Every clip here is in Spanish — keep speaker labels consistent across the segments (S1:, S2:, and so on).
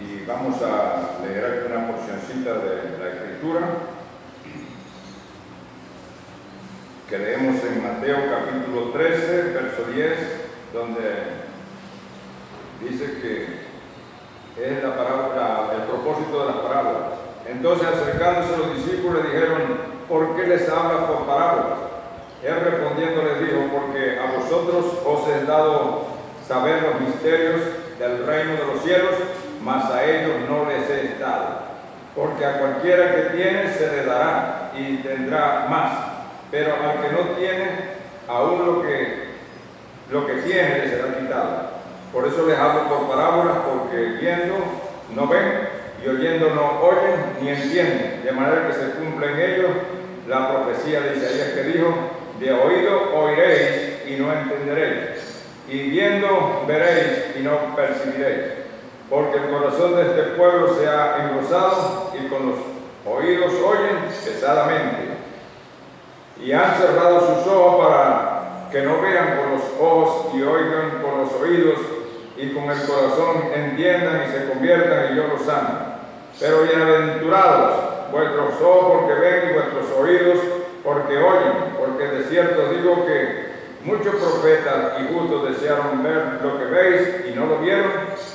S1: y vamos a leer aquí una porcioncita de la Escritura que leemos en Mateo capítulo 13, verso 10, donde dice que es la parábola, el propósito de las parábolas. Entonces, acercándose los discípulos, le dijeron: ¿por qué les hablas por parábolas? Él respondiendo les dijo: porque a vosotros os es dado saber los misterios del reino de los cielos, mas a ellos no les es dado. Porque a cualquiera que tiene se le dará y tendrá más, pero al que no tiene, aún lo que tiene le será quitado. Por eso les hablo por parábolas, porque viendo no ven y oyendo no oyen ni entienden, de manera que se cumple en ellos la profecía de Isaías que dijo: de oído oiréis y no entenderéis, y viendo veréis y no percibiréis, porque el corazón de este pueblo se ha engrosado y con los oídos oyen pesadamente, y han cerrado sus ojos para que no vean con los ojos y oigan con los oídos y con el corazón entiendan y se conviertan y yo los sano. Pero bienaventurados vuestros ojos porque ven y vuestros oídos porque oyen, porque de cierto digo que muchos profetas y justos desearon ver lo que veis y no lo vieron,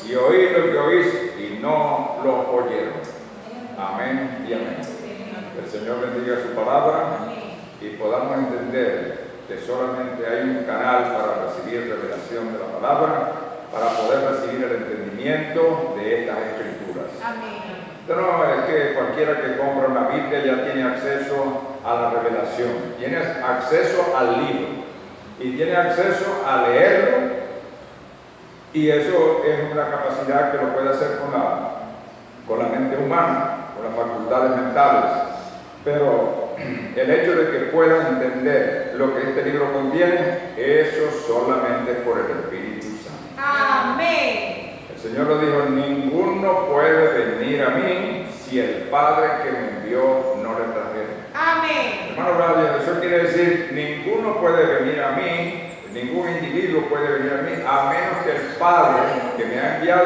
S1: y oír lo que oís y no lo oyeron. Amén y amén. El Señor bendiga su palabra y podamos entender que solamente hay un canal para recibir revelación de la palabra, para poder recibir el entendimiento de estas escrituras.
S2: Amén.
S1: No es que cualquiera que compra una Biblia ya tiene acceso a la revelación, tiene acceso al libro y tiene acceso a leerlo, y eso es una capacidad que lo puede hacer con la mente humana, con las facultades mentales. Pero el hecho de que puedan entender lo que este libro contiene, eso solamente por el Espíritu Santo.
S2: Amén.
S1: El Señor lo dijo: ninguno puede venir a mí si el Padre que me envió no le trajera.
S2: Amén.
S1: Hermano Braulio, eso quiere decir, ninguno puede venir a mí, ningún individuo puede venir a mí, a menos que el Padre que me ha enviado,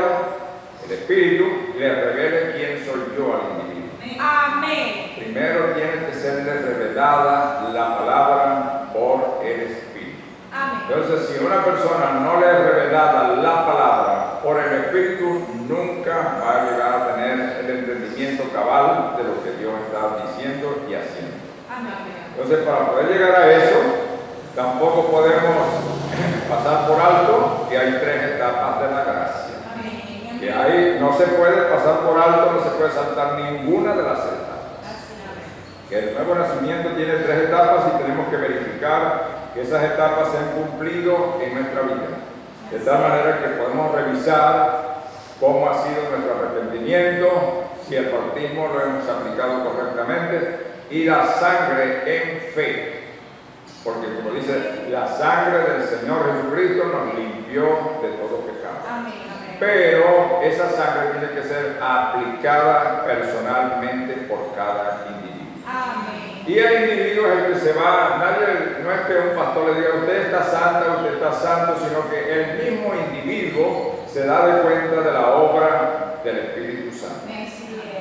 S1: el Espíritu, le revele quién soy yo al individuo.
S2: Amén.
S1: Primero tiene que serle revelada la palabra por el Espíritu.
S2: Amén.
S1: Entonces, si a una persona no le es revelada la palabra por el Espíritu, nunca va a llegar a tener el entendimiento cabal de lo que Dios está diciendo y haciendo.
S2: Amén.
S1: Entonces, para poder llegar a eso, tampoco podemos pasar por alto que hay tres etapas de la gracia.
S2: Amén.
S1: Que ahí no se puede pasar por alto, no se puede saltar ninguna de las etapas. Que el nuevo nacimiento tiene tres etapas y tenemos que verificar que esas etapas se han cumplido en nuestra vida, de tal manera que podemos revisar cómo ha sido nuestro arrepentimiento, si el bautismo lo hemos aplicado correctamente, y la sangre en fe, porque como dice, la sangre del Señor Jesucristo nos limpió de todo pecado.
S2: Amén.
S1: Pero esa sangre tiene que ser aplicada personalmente por cada individuo.
S2: Amén.
S1: Y el individuo es el que se va, no es que un pastor le diga: usted está santa, usted está santo, sino que el mismo individuo se da de cuenta de la obra del Espíritu Santo.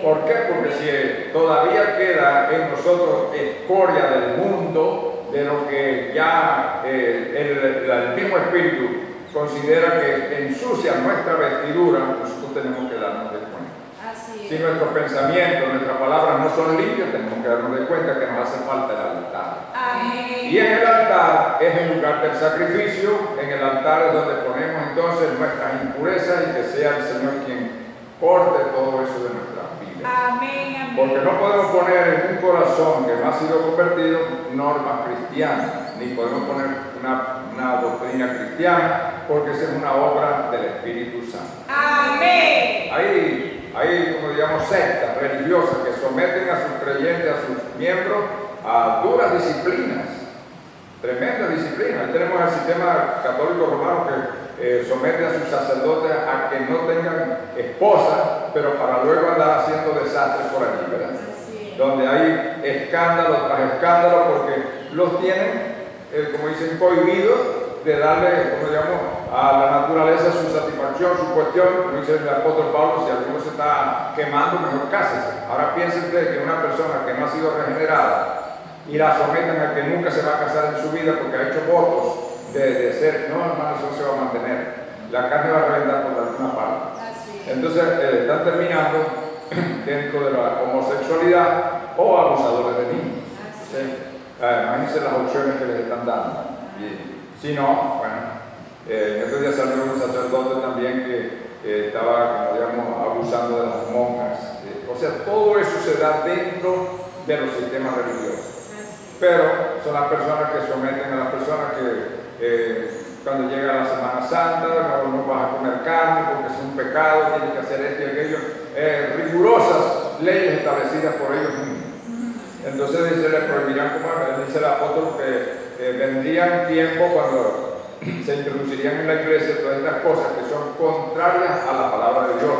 S1: ¿Por qué? Porque si todavía queda en nosotros escoria del mundo, de lo que ya el mismo Espíritu considera que ensucia nuestra vestidura, nosotros tenemos que darnos de cuenta. Si nuestros pensamientos, nuestras palabras no son limpias, tenemos que darnos de cuenta que nos hace falta el altar.
S2: Amén.
S1: Y en el altar es el lugar del sacrificio, en el altar es donde ponemos entonces nuestras impurezas, y que sea el Señor quien corte todo eso de nuestras vidas.
S2: Amén.
S1: Porque no podemos poner en un corazón que no ha sido convertido normas cristianas, ni podemos poner una doctrina cristiana, porque esa es una obra del Espíritu Santo.
S2: Amén.
S1: Hay como digamos sectas religiosas que someten a sus creyentes, a sus miembros, a duras disciplinas, tremendas disciplinas. Ahí tenemos el sistema católico romano que somete a sus sacerdotes a que no tengan esposa, pero para luego andar haciendo desastres por allí, ¿verdad? Donde hay escándalo tras escándalo, porque los tienen, como dicen, prohibidos de darle, como digamos, a la naturaleza su satisfacción, su cuestión. Como dice el apóstol Pablo, si alguno se está quemando, mejor cásese. Ahora piensen ustedes que una persona que no ha sido regenerada y la someten a que nunca se va a casar en su vida porque ha hecho votos de ser, no hermano, eso se va a mantener. La carne va a reventar por alguna parte. Entonces están terminando dentro de la homosexualidad o abusadores de niños. ¿Sí? Imagínense las opciones que les están dando. Y si no, bueno, en estos días salió un sacerdote también que estaba, como digamos, abusando de las monjas. O sea, todo eso se da dentro de los sistemas religiosos. Pero son las personas que someten a las personas que cuando llega la Semana Santa no vas a comer carne porque es un pecado, tienes que hacer esto y aquello, rigurosas leyes establecidas por ellos mismos. Entonces dice, le prohibirán, como dice el apóstol, que vendrían tiempos cuando se introducirían en la iglesia todas estas cosas que son contrarias a la palabra de Dios,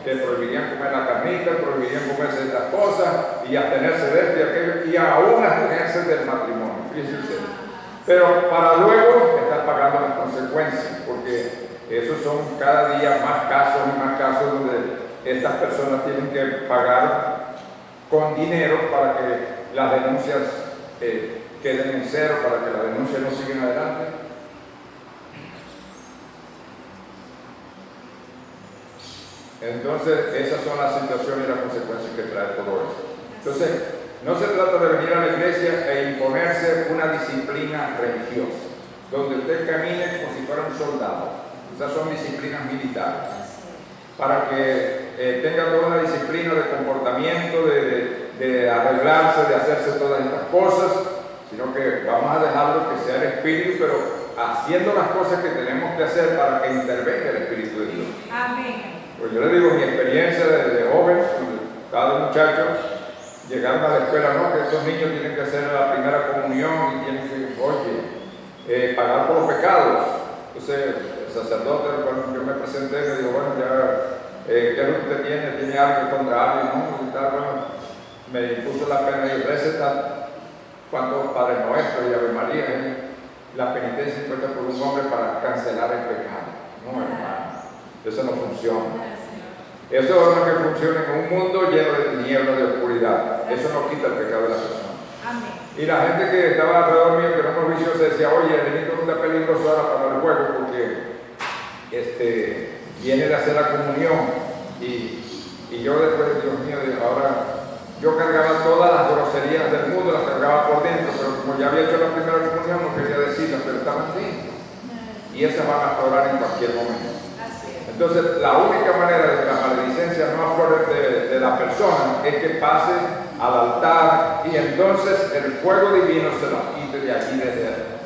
S1: que prohibirían comer la carnita, prohibirían comerse estas cosas y abstenerse de esto y aquello, y aún abstenerse del matrimonio. Fíjense ustedes. Pero para luego estar pagando las consecuencias, porque esos son cada día más casos y más casos donde estas personas tienen que pagar con dinero para que las denuncias queden en cero, para que las denuncias no sigan adelante. Entonces, esas son las situaciones y las consecuencias que trae todo esto. Entonces, no se trata de venir a la iglesia e imponerse una disciplina religiosa, donde usted camine como si fuera un soldado. Esas son disciplinas militares. Para que tenga toda una disciplina de comportamiento, de arreglarse, de hacerse todas estas cosas, sino que vamos a dejarlo que sea el Espíritu, pero haciendo las cosas que tenemos que hacer para que intervenga el Espíritu de Dios.
S2: Amén.
S1: Pues yo le digo mi experiencia de joven, cada muchacho, llegaron a la escuela, no, que estos niños tienen que hacer la primera comunión y tienen que, pagar por los pecados. Entonces, el sacerdote, cuando yo me presenté, me dijo, bueno, ya, ¿qué es lo que usted tiene? ¿Tiene algo contra alguien? No, y tal, bueno, me impuso la pena y receta cuando Padre Nuestro y Ave María, la penitencia impuesta por un hombre para cancelar el pecado. No, hermano, eso no funciona. Eso es lo que funciona en un mundo lleno de tinieblas, de oscuridad. Eso no quita el pecado de la persona.
S2: Amén.
S1: Y la gente que estaba alrededor mío, que no me juicio, se decía, oye, el niño está peligroso ahora para el juego porque viene de hacer la comunión. Y yo después, Dios mío, ahora yo cargaba todas las groserías del mundo, las cargaba por dentro, pero como ya había hecho la primera comunión, no quería decirlas, pero estaban dentro. Y esas van a aflorar en cualquier momento. Entonces, la única manera de que la maledicencia no aflore de la persona es que pase al altar y entonces el fuego divino se lo quite de allí desde adentro.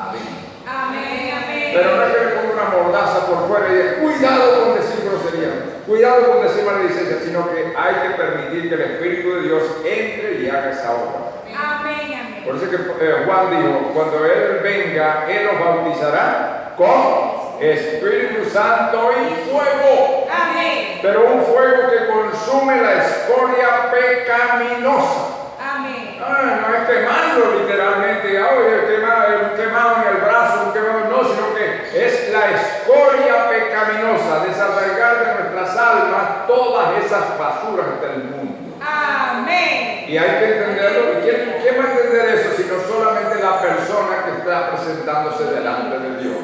S2: Amén, amén.
S1: Pero no es que le ponga una mordaza por fuera y diga, cuidado con decir grosería, cuidado con decir maledicencia, sino que hay que permitir que el Espíritu de Dios entre y haga esa obra.
S2: Amén, amén.
S1: Por eso que Juan dijo, cuando Él venga, Él los bautizará con Espíritu Santo y fuego.
S2: Amén.
S1: Pero un fuego que consume la escoria pecaminosa.
S2: Amén.
S1: No es quemarlo literalmente, un quemado en el brazo, un quemado, no, sino que es la escoria pecaminosa, desarraigar de nuestras almas todas esas basuras del mundo.
S2: Amén.
S1: Y hay que entenderlo. ¿Quién va a entender eso sino solamente la persona que está presentándose delante de Dios?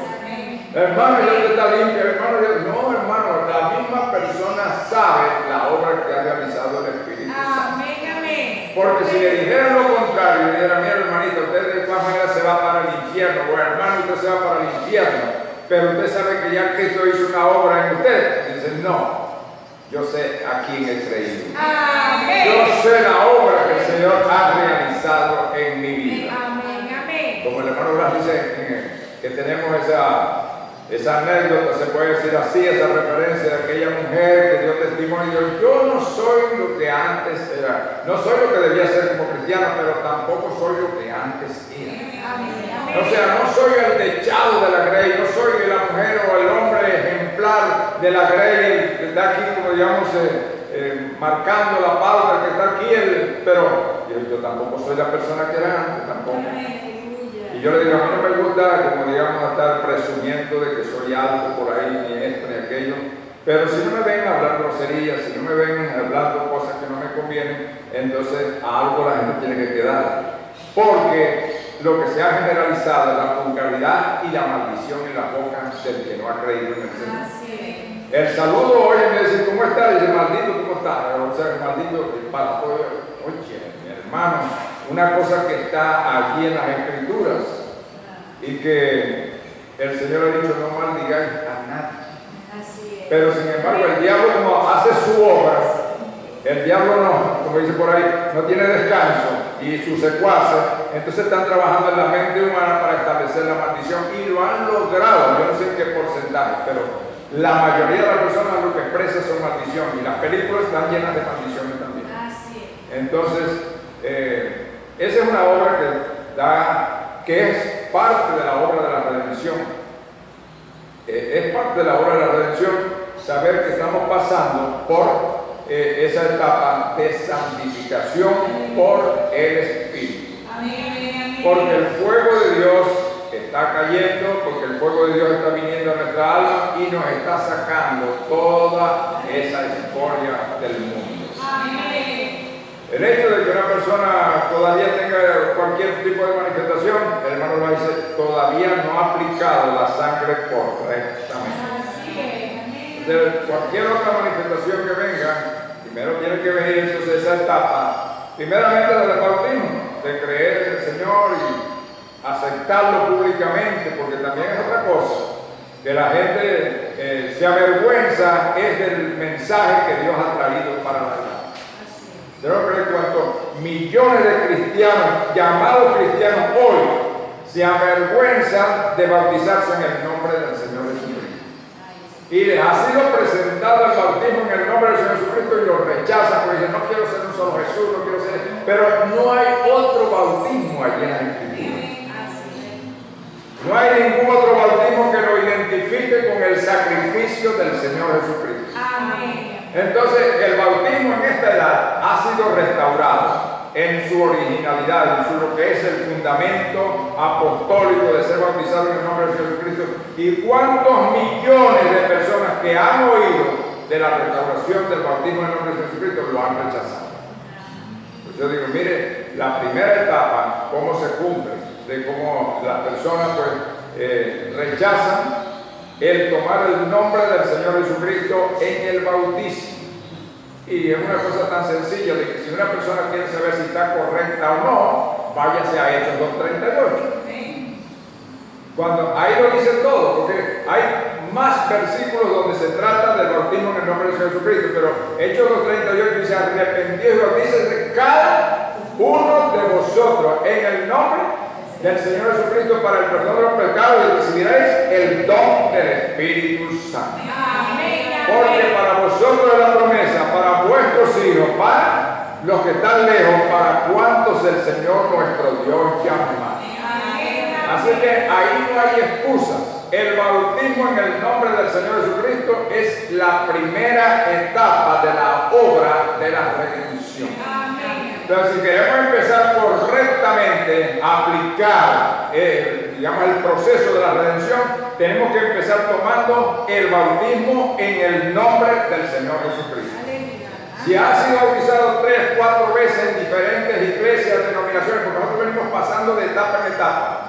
S1: Hermano, ya usted está limpio, hermano. No, hermano, la misma persona sabe la obra que ha realizado el Espíritu Santo.
S2: Amén, amén.
S1: Porque si le dijeran lo contrario, le dijeran, mira hermanito, usted de todas maneras se va para el infierno, o hermano, usted se va para el infierno, pero usted sabe que ya Cristo hizo una obra en usted. Dicen, no, yo sé a quién he creído.
S2: Amén.
S1: Yo sé la obra que el Señor ha realizado en mi vida.
S2: Amén, amén.
S1: Como el hermano Blas dice que tenemos esa anécdota, se puede decir así, esa referencia de aquella mujer que dio testimonio. Yo no soy lo que antes era, no soy lo que debía ser como cristiana, pero tampoco soy lo que antes era.
S2: Amén.
S1: O sea, no soy el dechado de la grey, no soy la mujer o el hombre ejemplar de la grey que está aquí, como digamos, marcando la pauta que está aquí, pero yo tampoco soy la persona que era antes, tampoco. Y Y yo le digo, a mí no me gusta, como digamos, estar presumiendo de que soy alto por ahí, ni esto, ni aquello. Pero si no me ven hablar groserías, si no me ven hablando cosas que no me convienen, entonces a algo la gente tiene que quedar. Porque lo que se ha generalizado es la vulgaridad y la maldición en la boca del que no ha creído en el Señor. El saludo hoy me dice, ¿cómo estás? Dice, maldito, ¿cómo estás? O sea, maldito, para todo. Oye, mi hermano, una cosa que está allí en las Escrituras y que el Señor ha dicho, no maldigáis a nadie. Pero sin embargo, el diablo como hace su obra, el diablo no, como dice por ahí, no tiene descanso y sus secuaces, entonces están trabajando en la mente humana para establecer la maldición y lo han logrado, yo no sé en qué porcentaje, pero la mayoría de las personas lo que expresan son maldición y las películas están llenas de maldiciones también. Entonces, esa es una obra que es parte de la obra de la redención. Es parte de la obra de la redención saber que estamos pasando por esa etapa de santificación por el Espíritu. Porque el fuego de Dios está cayendo, porque el fuego de Dios está viniendo a nuestra alma y nos está sacando toda esa escoria del mundo. El hecho de que una persona todavía tenga cualquier tipo de manifestación, el hermano lo dice, todavía no ha aplicado la sangre correctamente. Entonces, cualquier otra manifestación que venga, primero tiene que venir entonces esa etapa, primeramente la del bautismo, de creer en el Señor y aceptarlo públicamente, porque también es otra cosa, que la gente se avergüenza es del mensaje que Dios ha traído para la vida. Yo no creo cuántos millones de cristianos, llamados cristianos hoy, se avergüenzan de bautizarse en el nombre del Señor Jesucristo. Y les ha sido presentado el bautismo en el nombre del Señor Jesucristo y lo rechazan porque dicen, no quiero ser un solo Jesús, no quiero ser... Pero no hay otro bautismo allí en la Escritura. No hay ningún otro bautismo que lo identifique con el sacrificio del Señor Jesucristo.
S2: Amén.
S1: Entonces, el bautismo en esta edad ha sido restaurado en su originalidad, en su lo que es el fundamento apostólico de ser bautizado en el nombre de Jesucristo. ¿Y cuántos millones de personas que han oído de la restauración del bautismo en el nombre de Jesucristo lo han rechazado? Pues yo digo, mire, la primera etapa, cómo se cumple, de cómo las personas pues rechazan el tomar el nombre del Señor Jesucristo en el bautismo. Y es una cosa tan sencilla de que si una persona quiere saber si está correcta o no, váyase a Hechos 2:38. Cuando ahí lo dice todo, porque hay más versículos donde se trata del bautismo en el nombre de Jesucristo, pero Hechos 2:38 dice, arrepentidos y bautícense cada uno de vosotros en el nombre del Señor Jesucristo para el perdón de los pecados y recibiréis el don del Espíritu Santo. Porque para vosotros es la promesa, para vuestros hijos, para los que están lejos, para cuantos el Señor nuestro Dios llama. Así que ahí no hay excusas. El bautismo en el nombre del Señor Jesucristo es la primera etapa de la obra de la redención. Entonces, si queremos empezar correctamente a aplicar el proceso de la redención, tenemos que empezar tomando el bautismo en el nombre del Señor Jesucristo. Si ha sido bautizado 3, 4 veces en diferentes iglesias, denominaciones, porque nosotros venimos pasando de etapa en etapa,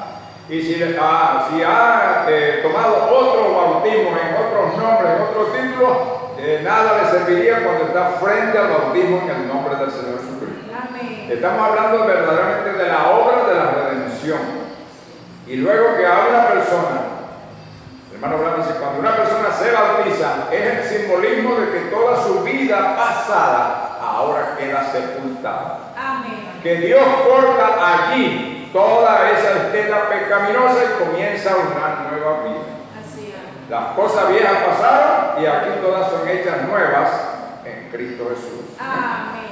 S1: y si ha tomado otro bautismo en otros nombres, en otros títulos, nada le serviría cuando está frente al bautismo en el nombre del Señor Jesucristo. Estamos hablando verdaderamente de la obra de la redención. Y luego que a una persona, el hermano Blanco dice, cuando una persona se bautiza, es el simbolismo de que toda su vida pasada ahora queda sepultada. Que Dios corta allí toda esa estela pecaminosa y comienza una nueva vida. Las cosas viejas pasaron y aquí todas son hechas nuevas en Cristo Jesús.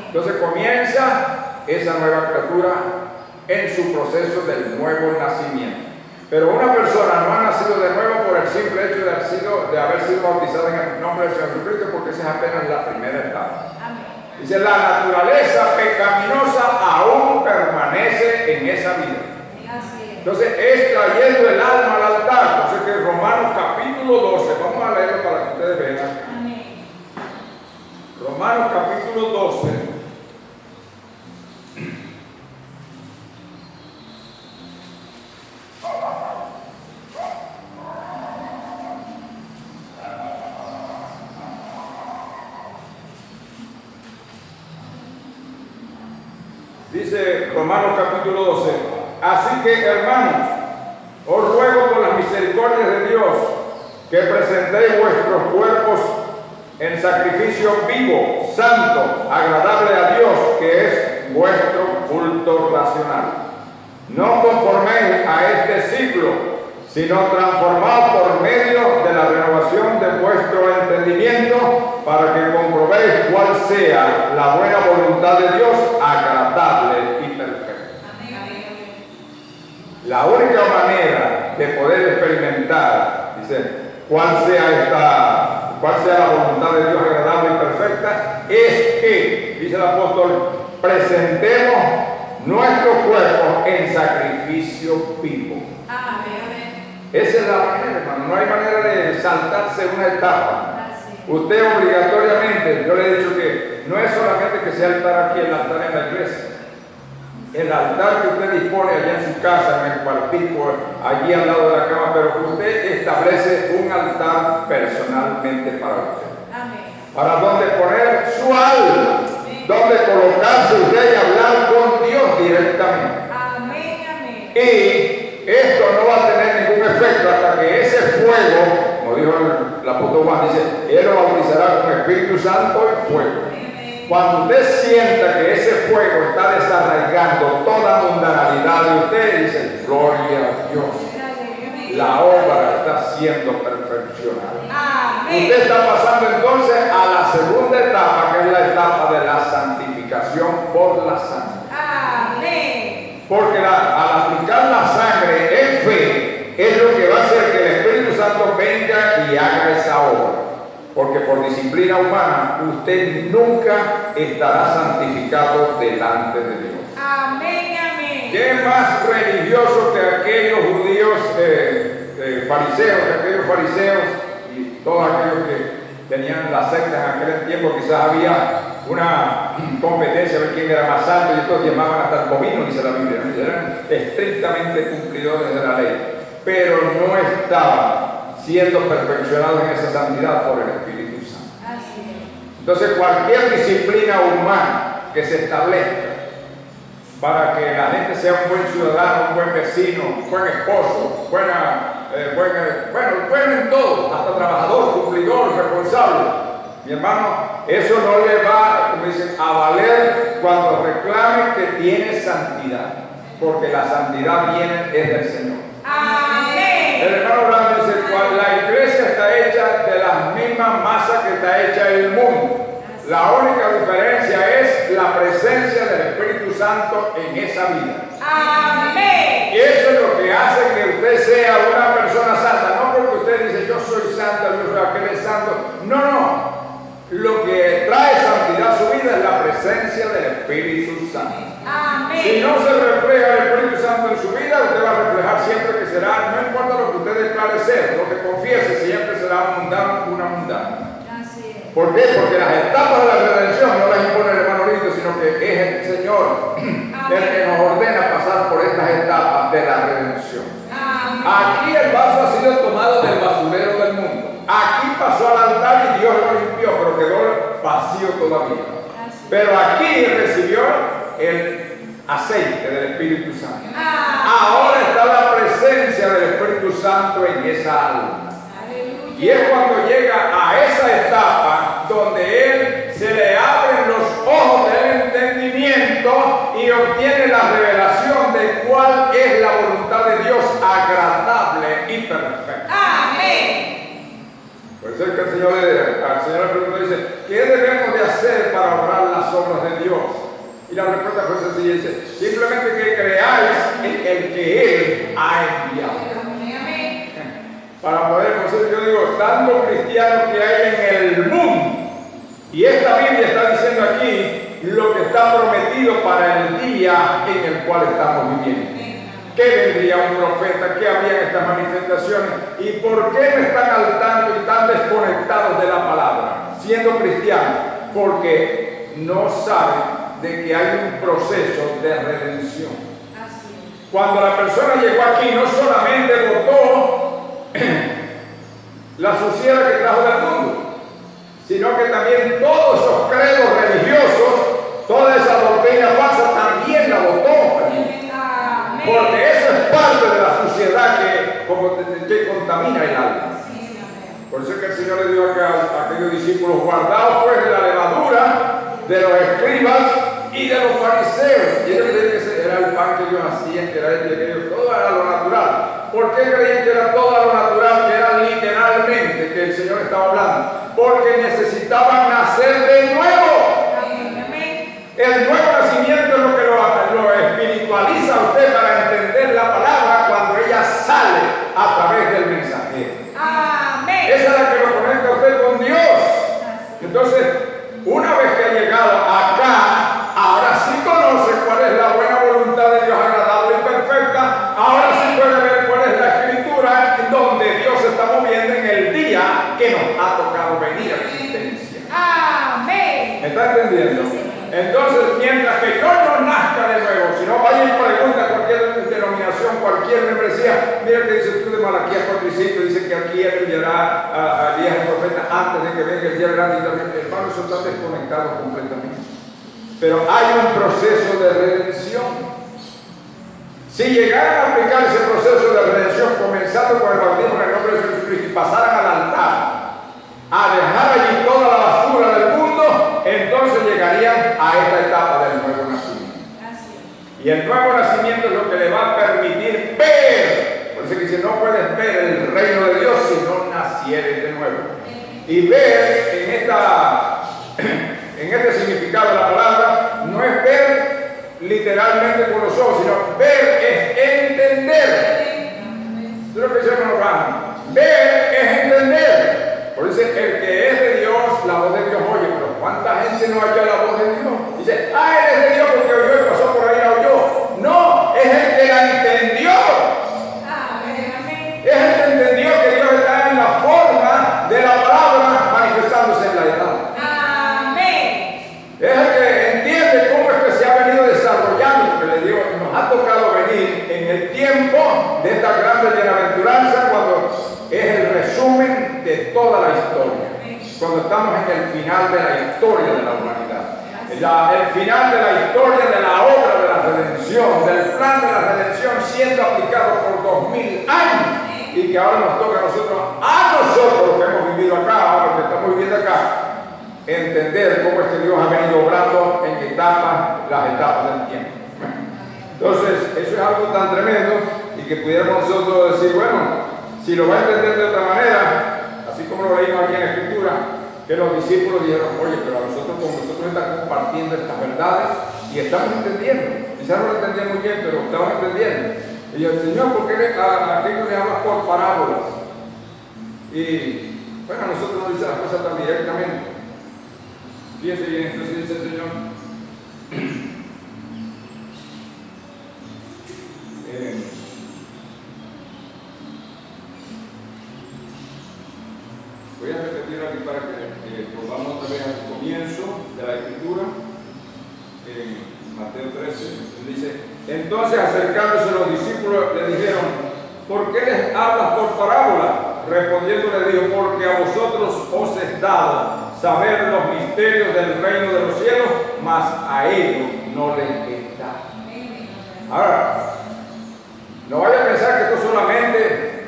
S1: Entonces comienza esa nueva criatura en su proceso del nuevo nacimiento. Pero una persona no ha nacido de nuevo por el simple hecho de haber sido bautizada en el nombre del Señor Jesucristo, porque esa es apenas la primera etapa. Dice, la naturaleza pecaminosa aún permanece en esa vida. Entonces es trayendo el alma al altar. Entonces que Romanos capítulo 12, vamos a leerlo para que ustedes vean.
S2: Amén.
S1: Romanos capítulo 12. Dice Romanos capítulo 12, así que hermanos, os ruego por las misericordias de Dios que presentéis vuestros cuerpos en sacrificio vivo, santo, agradable a Dios, que es vuestro culto racional. No conforméis a este siglo, sino transformaos por medio de la renovación de vuestro entendimiento, para que comprobéis cuál sea la buena voluntad de Dios, agradable y perfecta. La única manera de poder experimentar, dice, cuál sea la voluntad de Dios agradable y perfecta, es que, dice el apóstol, presentemos nuestros cuerpos en sacrificio vivo. Esa es la manera, hermano. No hay manera de saltarse una etapa. Usted obligatoriamente, yo le he dicho que no es solamente que sea altar aquí, el altar en la iglesia. El altar que usted dispone allá en su casa, en el cuartico, allí al lado de la cama, pero que usted establece un altar personalmente para usted. Para donde poner su alma, donde colocarse usted y hablar con Dios directamente. Y esto no va a tener ningún efecto hasta que ese fuego, como dijo el apóstol Juan, dice, Él lo bautizará con Espíritu Santo y fuego. Cuando usted sienta que ese fuego está desarraigando toda mundanalidad de usted, dice, gloria a Dios, la obra está siendo perfeccionada. Usted está pasando entonces a la segunda etapa, que es la etapa de la santificación por la sangre. Porque al aplicar la sangre en fe, es lo que va a hacer que el Espíritu Santo venga y haga esa obra. Porque por disciplina humana, usted nunca estará santificado delante de Dios. ¿Qué es más religioso que aquellos judíos fariseos, y todos aquellos que tenían la secta en aquel tiempo? Quizás había una competencia de quién era más alto y estos llamaban hasta el comino, dice la Biblia, ¿no? Eran estrictamente cumplidores de la ley, pero no estaban siendo perfeccionados en esa santidad por el Espíritu Santo. Entonces cualquier disciplina humana que se establezca para que la gente sea un buen ciudadano, un buen vecino, un buen esposo, bueno en todo, hasta trabajador, cumplidor, responsable. Mi hermano, eso no le va, como dicen, a valer cuando reclame que tiene santidad, porque la santidad viene del Señor. El hermano Brown dice, la iglesia está hecha de la misma masa que está hecha el mundo. La única diferencia es la presencia del Espíritu Santo en esa vida. Y eso es lo que hace que usted sea una persona santa. No porque usted dice, yo soy santa, yo soy aquel es santo. No. Lo que trae santidad a su vida es la presencia del Espíritu Santo. Si no se refleja el Espíritu Santo en su vida, usted va a reflejar siempre que será, no importa lo que usted declare ser, lo que confiese, siempre será una mundana. ¿Por qué? Porque las etapas de la redención no las impone el hermano Lito, sino que es el Señor el que nos ordena pasar por estas etapas de la redención. Aquí el vaso ha sido tomado del basurero del mundo. Aquí pasó al altar y Dios lo limpió, pero quedó vacío todavía. Pero aquí recibió el aceite del Espíritu Santo. Ahora está la presencia del Espíritu Santo en esa alma. Y es cuando llega a esa etapa donde Él se le abren los ojos del entendimiento y obtiene la revelación de cuál es la voluntad de Dios agradable y perfecta. Puede ser que el Señor le preguntó, dice, ¿qué debemos de hacer para obrar las obras de Dios? Y la respuesta fue sencilla, dice, simplemente que creáis en el que Él ha enviado. Para poder conocer, yo digo, tanto cristiano que hay en el mundo. Y esta Biblia está diciendo aquí lo que está prometido para el día en el cual estamos viviendo. qué vendría un profeta, qué había en estas manifestaciones y por qué no están al tanto y tan desconectados de la palabra, siendo cristianos, porque no saben de que hay un proceso de redención. Cuando la persona llegó aquí, no solamente botó la suciedad que trajo del mundo, sino que también todos esos credos religiosos, toda esa doctrina falsa, también la botó. Porque eso es parte de la suciedad que contamina el alma. Por eso es que el Señor le dijo a aquellos discípulos: guardaos pues de la levadura de los escribas y de los fariseos. Y ellos creían que ese era el pan que ellos hacían, que era el de ellos, todo era lo natural. ¿Por qué creían que era todo lo natural, que era literalmente que el Señor estaba hablando? Porque necesitaban nacer de nuevo. El nuevo nacimiento es lo que lo espiritualiza a usted para entender la palabra cuando ella sale a través del mensajero. Amén. Esa es la que lo conecta a usted con Dios. Entonces, una vez que ha llegado acá, ahora sí conoce cuál es la buena voluntad de Dios, agradable y perfecta. Ahora sí puede ver cuál es la escritura donde Dios se está moviendo en el día que nos ha tocado venir a existencia. Amén. ¿Me está entendiendo? Entonces, mientras que yo no nazca de nuevo, si no vaya y pregunta a cualquier denominación, cualquier membresía, mira que dice tú de Malaquías 4:5, dice que aquí él enviará a Elías el profeta antes de que venga el día grande. Y también, hermanos, eso está desconectado completamente. Pero hay un proceso de redención. Si llegaran a aplicar ese proceso de redención, comenzando con el bautismo en el nombre de Jesucristo y pasaran al altar a dejar allí toda la basura del mundo, entonces llegarían a esta etapa del nuevo nacimiento. Y el nuevo nacimiento es lo que le va a permitir ver. Por eso que dice: no puedes ver el reino de Dios si no nacieres de nuevo. Y ver en este significado de la palabra, no es ver literalmente con los ojos, sino ver es entender. Eso es lo que dice el hermano Branham. Ver es entender. Por eso el que es de Dios, la voz de Dios oye. Pero ¿cuánta gente no halló la voz de Dios? Dice: él es de Dios porque oyó y pasó por ahí, la oyó. No, es el que la entendió. Es el que entendió que Dios está en la forma de la palabra manifestándose en la edad. Es el que entiende cómo es que se ha venido desarrollando. Porque le digo, nos ha tocado venir en el tiempo de esta grande bienaventuranza, cuando es el resumen de toda la historia. Cuando estamos en el final de la historia de la humanidad. El final de la historia de la obra de la redención, del plan de la redención siendo aplicado por 2000 años. Y que ahora nos toca a nosotros los que hemos vivido acá, ahora que estamos viviendo acá, entender cómo es que Dios ha venido obrando en las etapas del tiempo. Entonces, eso es algo tan tremendo y que pudiéramos nosotros decir: bueno, si lo va a entender de otra manera, así como lo leímos aquí en la Escritura, que los discípulos dijeron: oye, pero a nosotros, como nosotros estamos compartiendo estas verdades y estamos entendiendo, quizás no lo entendían muy bien, pero estamos entendiendo. Y yo: Señor, ¿por qué a aquellos le hablas por parábolas? Y bueno, a nosotros nos dice las cosas tan directamente. Fíjense bien, entonces dice el Señor: voy a repetir aquí para que volvamos otra vez al comienzo de la Escritura, en Mateo 13. Dice: entonces, acercándose los discípulos, le dijeron: ¿por qué les hablas por parábola? Respondiendo le dijo: porque a vosotros os es dado saber los misterios del reino de los cielos, mas a ellos no les es dado. Ahora, no vaya a pensar que esto solamente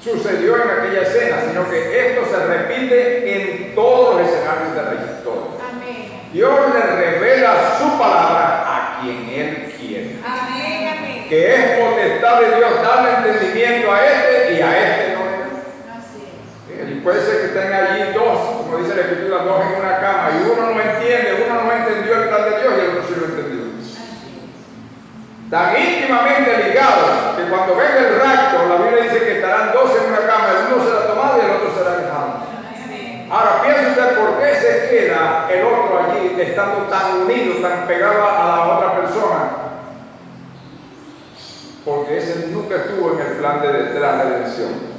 S1: sucedió en aquella escena, sino que esto se repite en todos los escenarios de la historia. Amén. Dios le revela su palabra a quien Él quiere. Amén, amén. Que es potestad de Dios darle entendimiento a este y a este no. Y puede ser que estén allí dos, como dice la Escritura, dos en una cama, y uno no entiende, uno no entendió el plan de Dios y el otro sí lo entendió. Tan íntimamente ligados que cuando venga el rapto, la Biblia dice que estarán dos en una cama, el uno será tomado y el otro será dejado. Ahora piense usted por qué se queda el otro allí estando tan unido, tan pegado a la otra persona. nunca estuvo en el plan de la redención.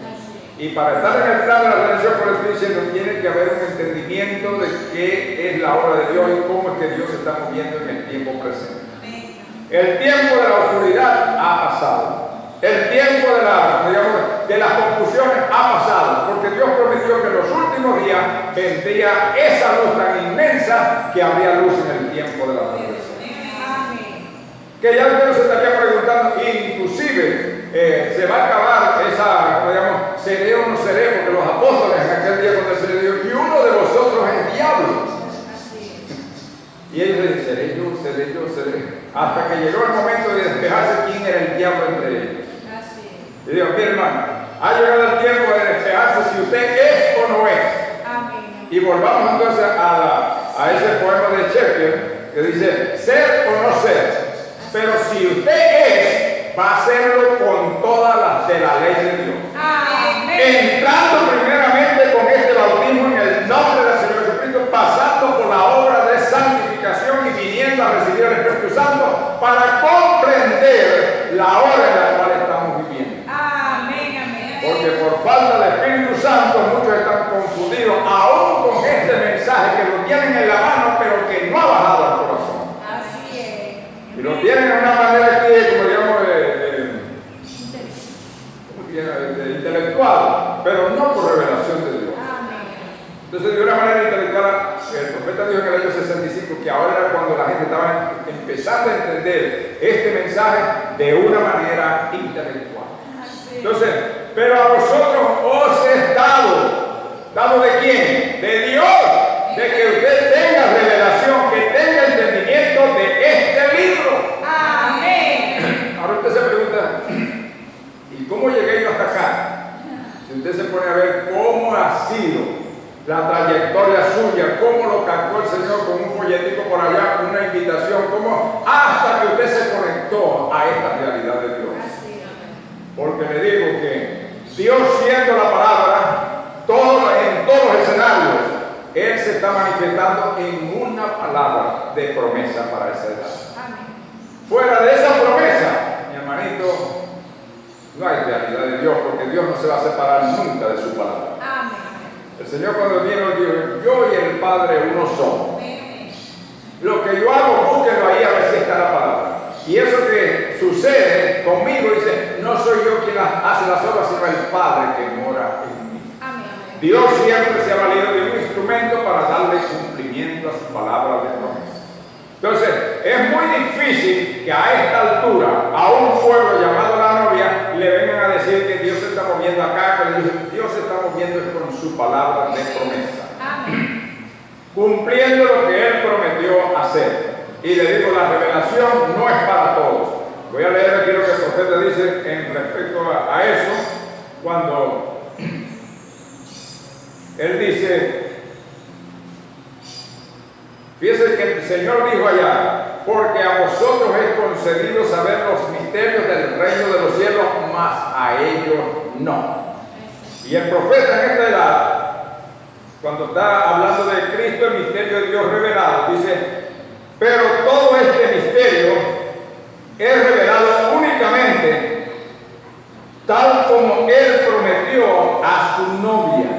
S1: Y para estar en el plan de la redención, por eso estoy diciendo, tiene que haber un entendimiento de qué es la obra de Dios y cómo es que Dios se está moviendo en el tiempo presente. El tiempo de la oscuridad ha pasado. El tiempo de las confusiones ha pasado, porque Dios prometió que en los últimos días vendría esa luz tan inmensa que habría luz en el tiempo de la redención. Que ya usted se estaría preguntando, inclusive se va a acabar esa, seré o no seré, porque los apóstoles en aquel día cuando se le dio, y uno de vosotros es diablo. Y ellos le dicen, seré yo. Hasta que llegó el momento de despejarse quién era el diablo entre ellos. Y digo, mi hermano, ha llegado el tiempo de despejarse si usted es o no es.
S2: Amén.
S1: Y volvamos entonces a ese poema de Shakespeare que dice, ser o no ser. Pero si usted es, va a hacerlo con todas las de la ley de Dios.
S2: Amén.
S1: Entrando primeramente con este bautismo en el nombre del Señor Jesucristo, pasando por la obra de santificación y viniendo a recibir el Espíritu Santo para comprender la hora en la cual estamos viviendo.
S2: Amén.
S1: Porque por falta de Espíritu Santo muchos están confundidos aún con este mensaje que lo tienen en la mano pero que no ha bajado al corazón.
S2: Así es.
S1: Y lo tienen de una manera aquí, como digamos, intelectual, pero no por revelación de Dios. Entonces, de una manera intelectual, el profeta dijo en el año 65 que ahora era cuando la gente estaba empezando a entender este mensaje de una manera intelectual. Entonces, pero a vosotros os es ¿dado de quién? De Dios, de que usted tenga revelación, que tenga entendimiento de este libro.
S2: Amén.
S1: Ahora usted se pregunta, ¿y cómo llegué yo hasta acá? Si usted se pone a ver cómo ha sido la trayectoria suya, cómo lo cantó el Señor con un folletico por allá, con una invitación, cómo hasta que usted se conectó a esta realidad de Dios. Porque le digo que Dios siendo la palabra, en todos los escenarios, Él se está manifestando en una palabra de promesa para esa edad. Fuera de esa promesa, mi hermanito, no hay realidad de Dios, porque Dios no se va a separar nunca de su palabra. El Señor cuando vino dijo, yo y el Padre uno somos. Lo que yo hago, búsquenlo ahí a ver si está la palabra. Y eso que sucede conmigo, dice, no soy yo quien hace las obras, sino el Padre que mora en mí. Dios siempre se ha valido de un instrumento para darle cumplimiento a su palabra de promesa. Entonces, es muy difícil que a esta altura, a un pueblo llamado la novia, le vengan a decir que Dios se está moviendo acá, que Dios se está moviendo con su palabra de promesa. Cumpliendo lo que Él prometió hacer. Y le digo, la revelación no es para todos. Voy a leer aquí lo que el profeta dice en respecto a eso, cuando Él dice, fíjense que el Señor dijo allá, porque a vosotros es concedido saber los misterios del reino de los cielos, mas a ellos no. Y el profeta en esta edad, cuando está hablando de Cristo, el misterio de Dios revelado, dice, pero todo este misterio es revelado únicamente tal como Él prometió a su novia.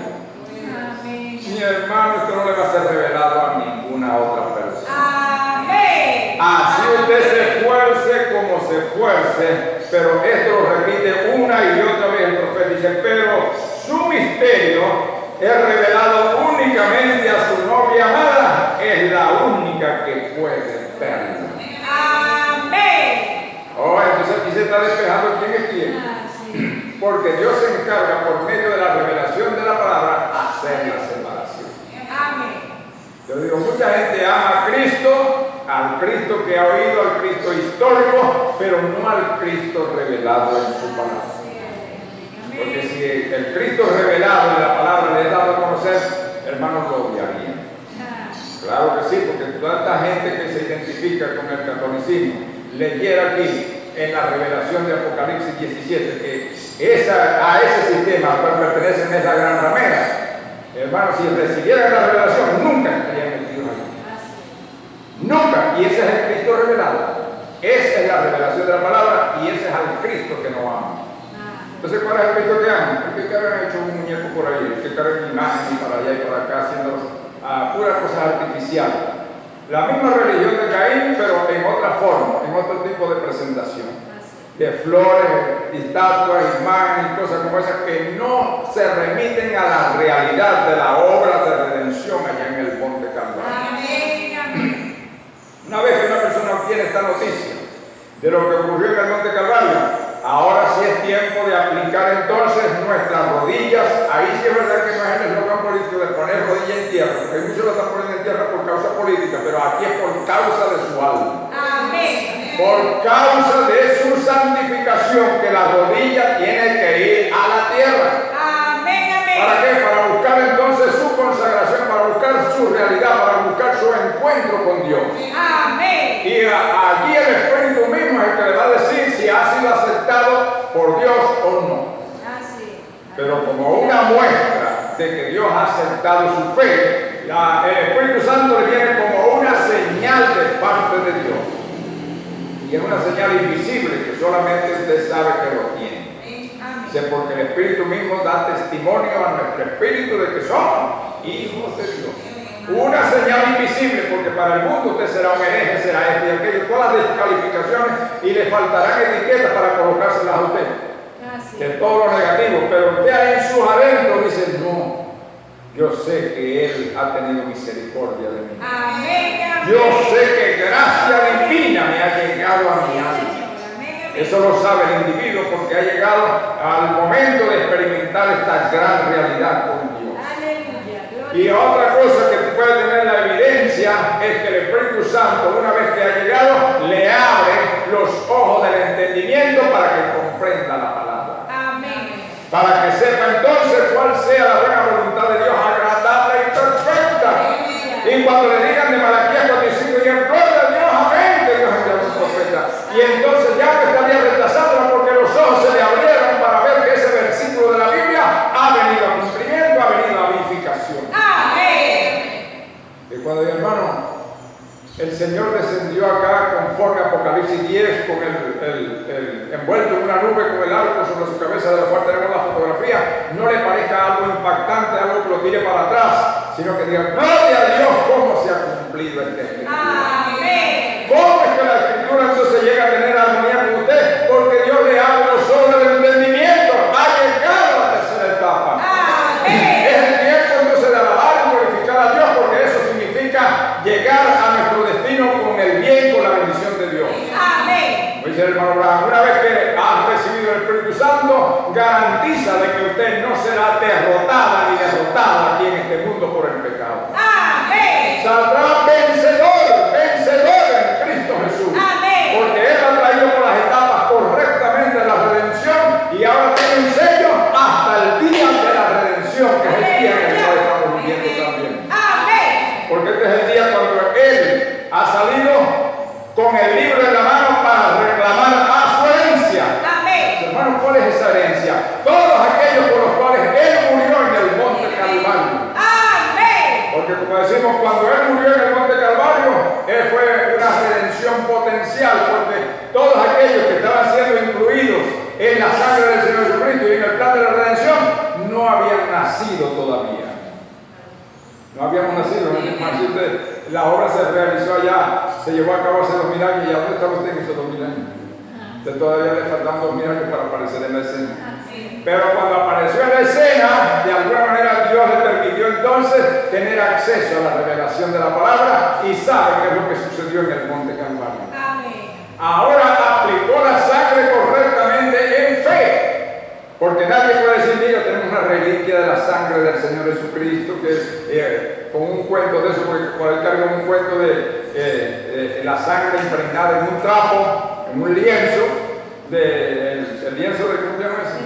S1: Mi hermano, esto no le va a ser revelado a ninguna otra persona.
S2: Amén.
S1: Así usted se esfuerce como se esfuerce, pero esto lo repite una y otra vez el profeta. Dice, pero su misterio es revelado únicamente a su novia amada, es la única que puede verlo.
S2: Amén.
S1: Oh, entonces aquí se está despejando quién es quién. Porque Dios se encarga por medio de la revelación de la palabra hacer la separación.
S2: Amén.
S1: Yo digo, mucha gente ama a Cristo, al Cristo que ha oído, al Cristo histórico, pero no al Cristo revelado en su palabra. Porque si el Cristo revelado en la palabra le es dado a conocer, hermanos, lo odiarían. Claro que sí, porque toda esta gente que se identifica con el catolicismo, leyera aquí en la revelación de Apocalipsis 17 que a ese sistema al cual pertenecen es la gran ramera. Hermanos, si recibieran la revelación, nunca estarían metidos ahí. Nunca. Y ese es el Cristo revelado. Esa es la revelación de la palabra y ese es al Cristo que no ama. Entonces, ¿cuál es el Cristo que aman? El que han hecho un muñeco por ahí, el que carga imagen y para allá y para acá, haciendo puras cosas artificiales. La misma religión de Caín, pero en otra forma, en otro tipo de presentación. De flores, estatuas, imágenes y cosas como esas que no se remiten a la realidad de la obra de redención allá en el monte Calvario.
S2: Amén.
S1: Una vez que una persona obtiene esta noticia de lo que ocurrió en el monte Calvario, ahora sí es tiempo de aplicar entonces nuestras rodillas. Ahí sí es verdad que no es el eslogan político de poner rodillas en tierra, porque muchos lo están poniendo en tierra por causa política, pero aquí es por causa de su alma.
S2: Amén.
S1: Por causa de su santificación, que la rodilla tiene que ir a la tierra.
S2: Amén.
S1: ¿Para qué? Para buscar entonces su consagración, para buscar su realidad, para buscar su encuentro con Dios.
S2: Amén.
S1: Y allí el Espíritu mismo es el que le va a decir si ha sido aceptado por Dios o no.
S2: Así.
S1: Pero como una muestra de que Dios ha aceptado su fe, el Espíritu Santo le viene como una señal de parte de Dios. Y es una señal invisible que solamente usted sabe que lo tiene.
S2: Amén.
S1: Porque el Espíritu mismo da testimonio a nuestro espíritu de que somos hijos de Dios. Una señal invisible, porque para el mundo usted será un hereje, será este y aquello, todas las descalificaciones, y le faltarán etiquetas para colocárselas a usted. De todo lo negativo, pero usted ahí en sus adentros dice, no, yo sé que Él ha tenido misericordia de mí.
S2: Amén.
S1: Yo sé que gracia divina me ha llegado a mi alma. Eso lo sabe el individuo porque ha llegado al momento de experimentar esta gran realidad con Dios. Y otra cosa que puede tener la evidencia es que el Espíritu Santo, una vez que ha llegado, le abre los ojos del entendimiento para que comprenda la palabra.
S2: Amén.
S1: Para que sepa entonces cuál sea la buena voluntad de Dios, agradable y perfecta. Y cuando le digan de Malaquías 45, digan, gloria a Dios, amén, que Dios envió a un profeta. Y entonces ya no estaría rechazándola porque los ojos se le abrieron para ver que ese versículo de la Biblia ha venido a cumplimiento, ha venido a vivificación.
S2: Amén.
S1: Y cuando mi hermano, el Señor descendió acá conforme a Apocalipsis 10, con el envuelto en una nube con el arco sobre su cabeza, de la cual tenemos la fotografía, no le parezca algo impactante, algo que lo tire para atrás, sino que diga, gloria a Dios, cómo se ha cumplido este escritura.
S2: Amén.
S1: ¿Cómo es que la escritura entonces llega a tener armonía con usted? Porque Dios le abre los ojos del entendimiento, ha llegado a la tercera etapa.
S2: Amén.
S1: Es el tiempo entonces de alabar y glorificar a Dios, porque eso significa llegar a nuestro destino con el bien, con la bendición de Dios.
S2: Amén.
S1: Dice el hermano Abraham, una vez que ha recibido el Espíritu Santo, garantiza de que usted no será derrotada ni derrotada aquí en este mundo por el pecado.
S2: Amén.
S1: Saldrá vencedor, vencedor en Cristo Jesús.
S2: Amén.
S1: Porque Él ha traído por las etapas correctamente la redención y ahora tiene un sello hasta el día de la redención, que es el día en el cual estamos viviendo también.
S2: Amén.
S1: Porque este es el día cuando Él ha salido con el libro en la mano para reclamar a su herencia.
S2: Amén.
S1: Hermanos, ¿cuál es esa herencia? Todos aquellos por los cuales Él murió en el monte Calvario.
S2: Amén.
S1: Porque como decimos, cuando Él murió en el monte Calvario, Él fue una redención potencial, porque todos aquellos que estaban siendo incluidos en la sangre del Señor Jesucristo y en el plan de la redención, no habían nacido todavía. No habíamos nacido, la obra se realizó allá, se llevó a cabo hace 2000 años, ¿y a dónde estaba usted en esos 2000 años? Usted todavía le faltan 2000 años para aparecer en la escena. Pero cuando apareció en la escena, de alguna manera Dios le permitió entonces tener acceso a la revelación de la palabra y sabe qué es lo que sucedió en el monte Calvario.
S2: Amén.
S1: Ahora aplicó la sangre correctamente en fe. Porque nadie puede decir, mira, tenemos una reliquia de la sangre del Señor Jesucristo, que con un cuento de eso, porque por ahí cargan un cuento de la sangre impregnada en un trapo, en un lienzo, el lienzo de, ¿cómo se llama eso?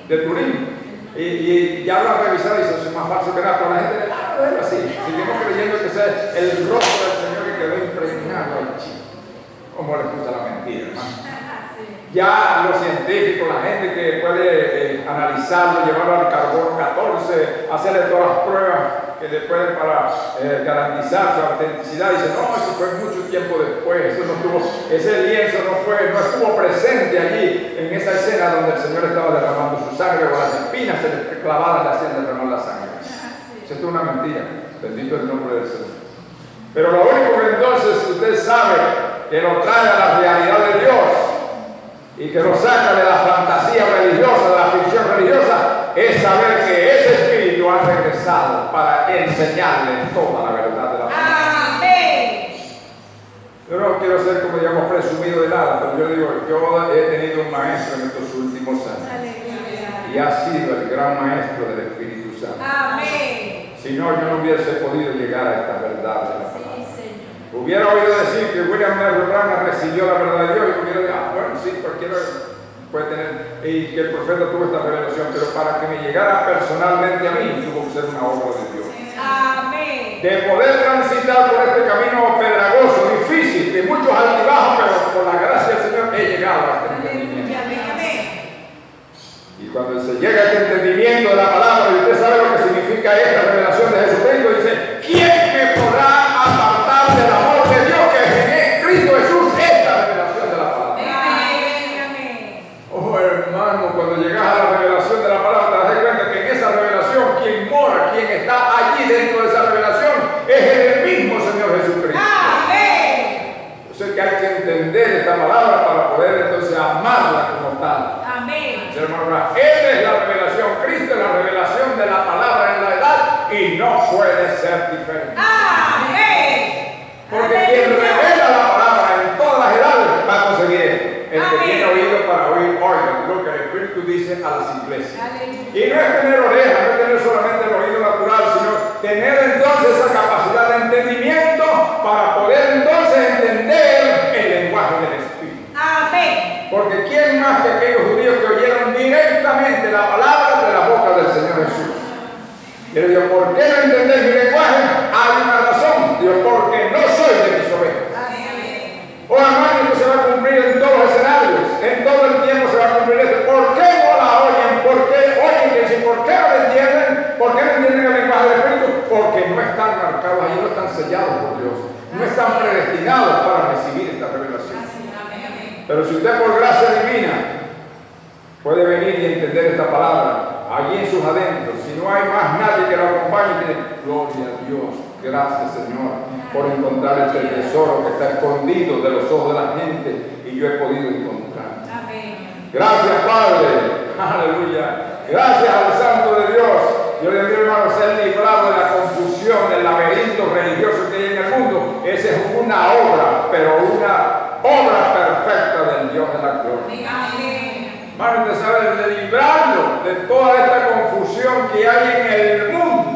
S1: De Turín. Y ya lo han revisado y dice, eso es más falso que nada, pero la gente le da así. Seguimos creyendo que ese es el rostro del Señor que quedó impregnado allí. ¿Cómo le gusta la mentira, hermano? Ya los científicos, la gente que puede analizarlo, llevarlo al carbono 14, hacerle todas las pruebas que después para garantizar su autenticidad, dice, no, eso fue mucho tiempo después. Ese lienzo no estuvo presente allí en esa escena donde el Señor estaba derramando su sangre o las espinas clavadas le hacían derramar la sangre. Eso es una mentira. Bendito el nombre del Señor. Pero lo único que entonces usted sabe que lo trae a la realidad de Dios y que lo saca de la fantasía religiosa, de la ficción religiosa, es saber que ese Espíritu ha regresado para enseñarle toda la verdad de la palabra.
S2: Amén.
S1: Yo no quiero ser, como digamos, presumido de nada, pero yo digo, yo he tenido un maestro en estos últimos años.
S2: Aleluya.
S1: Y ha sido el gran maestro del Espíritu Santo.
S2: Amén.
S1: Si no, yo no hubiese podido llegar a esta verdad de la palabra.
S2: Sí, Señor.
S1: Hubiera oído decir que William Marion Branham recibió la verdad de Dios y hubiera dicho, bueno, sí, cualquiera puede tener, y que el profeta tuvo esta revelación, pero para que me llegara personalmente a mí, tuvo que ser una obra de Dios.
S2: Amén.
S1: De poder transitar por este camino pedregoso, difícil, de muchos altibajos, pero por la gracia del Señor he llegado a este entendimiento. Y cuando se llega a este entendimiento de la palabra, y usted sabe lo que significa esta revelación de Jesucristo, dice, ¿quién me podrá apartar del amor de Dios que es en Cristo Jesús? Esta revelación de la palabra. Oh, hermano, cuando llegas a la revelación de la palabra, te das cuenta que en esa revelación, quien mora, quien está allí dentro de esa revelación, es el mismo Señor Jesucristo.
S2: Amén.
S1: Yo sé que hay que entender esta palabra para poder entonces amarla como tal.
S2: Amén.
S1: Hermano, esta es la revelación. Cristo es la revelación de la palabra en la edad y no puede ser diferente.
S2: Amén.
S1: Porque quien revela la palabra en todas las edades va a conseguir esto. El que
S2: Amén.
S1: tiene oído para oír, oiga lo que el Espíritu dice a las iglesias.
S2: Aleluya.
S1: Y no es tener orejas, no es tener solamente el oído natural, sino tener entonces esa capacidad de entendimiento para poder entonces entender el lenguaje del Espíritu.
S2: Amén.
S1: Porque ¿quién más que aquellos judíos que oyeron directamente la palabra de la boca del Señor Jesús? Y le digo, ¿por qué no entendéis mi lenguaje? Hay una razón. Digo, porque no soy de mis ovejas.
S2: Amén.
S1: Oh, hermano, esto se va a cumplir en todos los escenarios. En todo el tiempo se va a cumplir esto. ¿Por qué no la oyen? ¿Por qué oyen? ¿Por qué no la entienden? ¿Por qué no entienden el lenguaje del Espíritu? Porque no están marcados ahí, no están sellados por Dios. No están predestinados para recibir esta revelación. Pero si usted por gracia divina puede venir y entender esta palabra allí en sus adentros, si no hay más nadie que lo acompañe, tiene gloria a Dios. Gracias, Señor, por encontrar este tesoro que está escondido de los ojos de la gente y yo he podido encontrar.
S2: Amén.
S1: Gracias, Padre. Aleluya. Gracias al Santo de Dios. Yo le digo, hermano, ser librado de la confusión, del laberinto religioso que hay en el mundo. Esa es una obra, pero una obra perfecta del Dios de la gloria.
S2: Amén.
S1: Hermano, usted sabe de librarlo de toda esta confusión que hay en el mundo,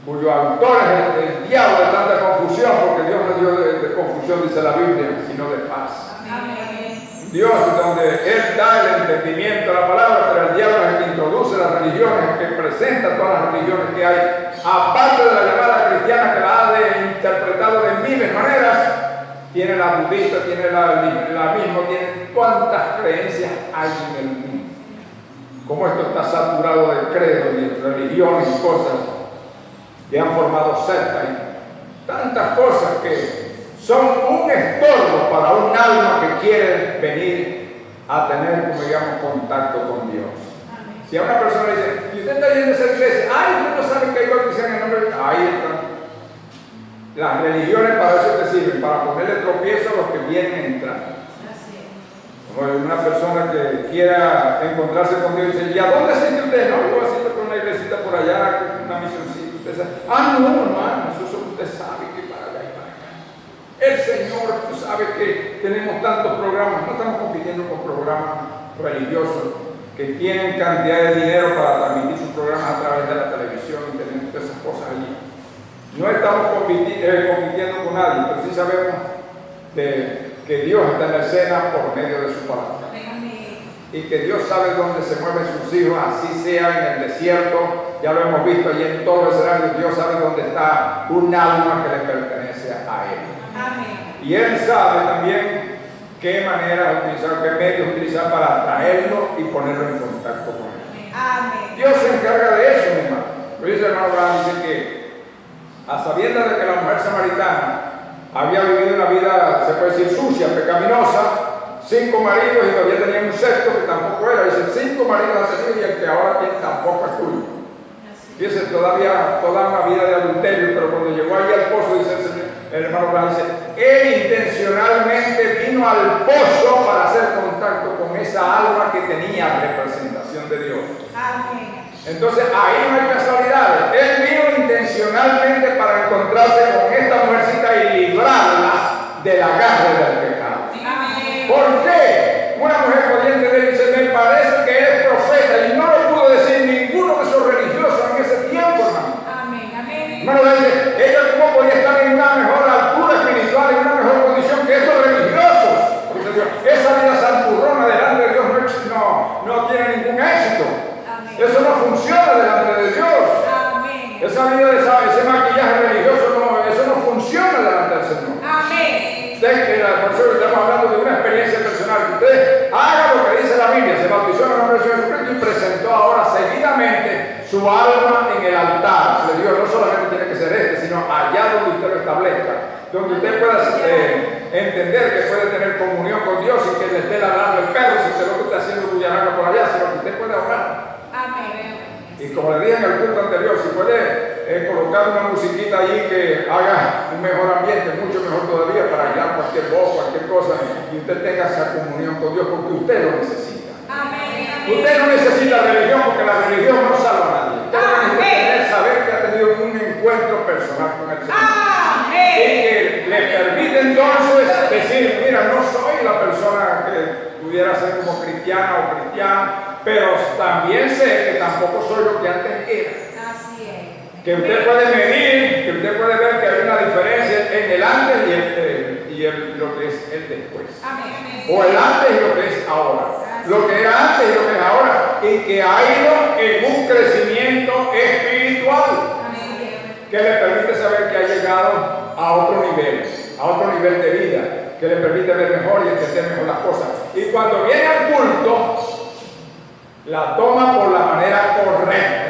S1: cuyo autor es el diablo de tanta confusión, porque Dios no dio de confusión, dice la Biblia, sino de paz.
S2: Amén.
S1: Dios es donde Él da el entendimiento a la palabra, pero el diablo es el que introduce las religiones, el que presenta todas las religiones que hay, aparte de la llamada cristiana que la ha interpretado de miles maneras. Tiene la budista, tiene la misma, tiene cuántas creencias hay en el mundo. Como esto está saturado de credos y religiones y cosas que han formado sectas y tantas cosas que son un estorbo para un alma que quiere venir a tener, como digamos, contacto con Dios. Si a una persona le dice, y usted está yendo a esa iglesia, ay, usted no sabe que hay bautizan en el nombre de Dios. Ahí está. Las religiones para eso te sirven, para ponerle tropiezo a los que vienen a entrar. Como una persona que quiera encontrarse con Dios y dice, ¿y a dónde asiste usted? No, yo asisto con una iglesita por allá, una misioncita. Usted sabe. Ah, no, hermano, eso usted sabe que para allá y para acá. El Señor, tú sabes que tenemos tantos programas, no estamos compitiendo con programas religiosos que tienen cantidad de dinero para transmitir sus programas a través de la televisión y tenemos todas esas cosas allí. No estamos compitiendo con nadie, pero sí sabemos que Dios está en la escena por medio de su palabra. Y que Dios sabe dónde se mueven sus hijos, así sea en el desierto, ya lo hemos visto allí en todos los escenarios. Dios sabe dónde está un alma que le pertenece a Él.
S2: Amén.
S1: Y Él sabe también qué manera utilizar, qué medios utilizar para atraerlo y ponerlo en contacto con Él.
S2: Amén.
S1: Dios se encarga de eso, mi hermano. Pero dice el hermano Abraham, dice que a sabiendas de que la mujer samaritana había vivido una vida, se puede decir, sucia, pecaminosa, 5 maridos y todavía tenía un sexto que tampoco era. Dice, 5 maridos ha tenido y el que ahora tiene tampoco es tuyo. Fíjese, todavía toda una vida de adulterio, pero cuando llegó allí al pozo, dice el hermano Branham, dice, él intencionalmente vino al pozo para hacer contacto con esa alma que tenía representación de Dios.
S2: Amén.
S1: Entonces ahí no hay casualidades. Él vino intencionalmente para encontrarse con esta mujercita y librarla de la garra del pecado.
S2: Amén.
S1: ¿Por qué? Una mujer podía entender y dice, me parece que eres profeta, y no lo pudo decir ninguno de esos religiosos en ese tiempo, hermano.
S2: Amén. Amén.
S1: Hermano, dice, ella cómo podía estar en una mejor altura espiritual, en una mejor condición que estos religiosos. Porque esa vida santurrona delante de Dios no tiene ningún éxito.
S2: Amén.
S1: Eso no funciona delante de Dios.
S2: Amén.
S1: Esa vida de ese maquillaje religioso, eso no funciona delante del Señor.
S2: Amén.
S1: Usted, por eso estamos hablando de una experiencia personal, que usted haga lo que dice la Biblia, se bautizó en el nombre de Jesucristo y presentó ahora seguidamente su alma en el altar. Le digo, no solamente tiene que ser sino allá donde usted lo establezca, donde usted pueda entender que puede tener comunión con Dios y que le esté ladrando el perro, si usted lo que está haciendo bullaranga por allá, sino que usted puede orar.
S2: Amén.
S1: Y como le dije en el culto anterior, si puede colocar una musiquita allí que haga un mejor ambiente, mucho mejor todavía, para hallar cualquier voz, cualquier cosa, y usted tenga esa comunión con Dios, porque usted lo necesita.
S2: Amén.
S1: Usted no necesita religión, porque la religión no salva a nadie. Usted necesita saber que ha tenido un encuentro personal con el Señor.
S2: Amén.
S1: Y que le permite entonces decir, mira, no soy la persona que pudiera ser como cristiana o cristiano, pero también sé que tampoco soy lo que antes era.
S2: Así es.
S1: Que usted puede medir, que usted puede ver que hay una diferencia en el antes y lo que es el después.
S2: Amén.
S1: O el antes y lo que es ahora. Lo que era antes y lo que es ahora. Y que ha ido en un crecimiento espiritual
S2: Amén.
S1: que le permite saber que ha llegado a otro nivel de vida, que le permite ver mejor y entender mejor las cosas. Y cuando viene al culto, la toma por la manera correcta.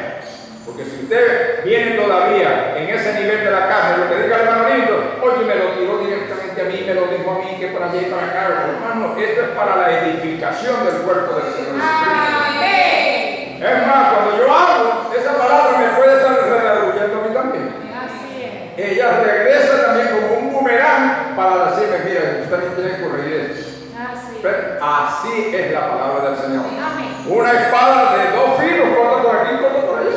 S1: Porque si usted viene todavía en ese nivel de la carne, lo que diga el hermano lindo, oye, me lo tiró directamente a mí, me lo dijo a mí, que por allá y para acá. Hermano, esto es para la edificación del cuerpo del Señor.
S2: Amén.
S1: Es más, cuando yo hablo, esa palabra me puede estar redarguyendo a mí también.
S2: Así es.
S1: Ella regresa también como un boomerang para decirme, mira, usted tiene que corregir esto. Así es la palabra del Señor.
S2: Amén.
S1: Una espada de 2 filos, corta por aquí, corta por allá.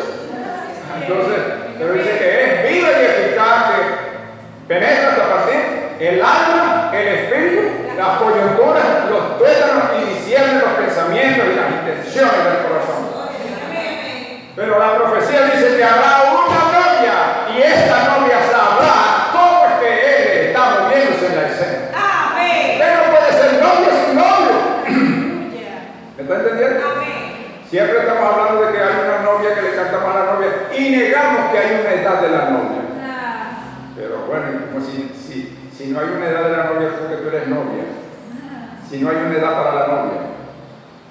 S1: Entonces, pero dice que es viva y eficaz, que penetra hasta partir el alma, el espíritu, las coyunturas, los tuétanos y discierne los pensamientos y las intenciones del corazón. Pero la profecía dice que habrá una novia y esta novia sabrá cómo es que él está moviéndose en la escena.
S2: Amén.
S1: Usted no puede ser novio sin novio. ¿Me está entendiendo?
S2: Amén.
S1: Siempre estamos hablando de que hay una novia que le canta mal a la novia y negamos que hay una edad de la novia. Pero bueno, como si no hay una edad de la novia es porque tú eres novia. Si no hay una edad para la novia.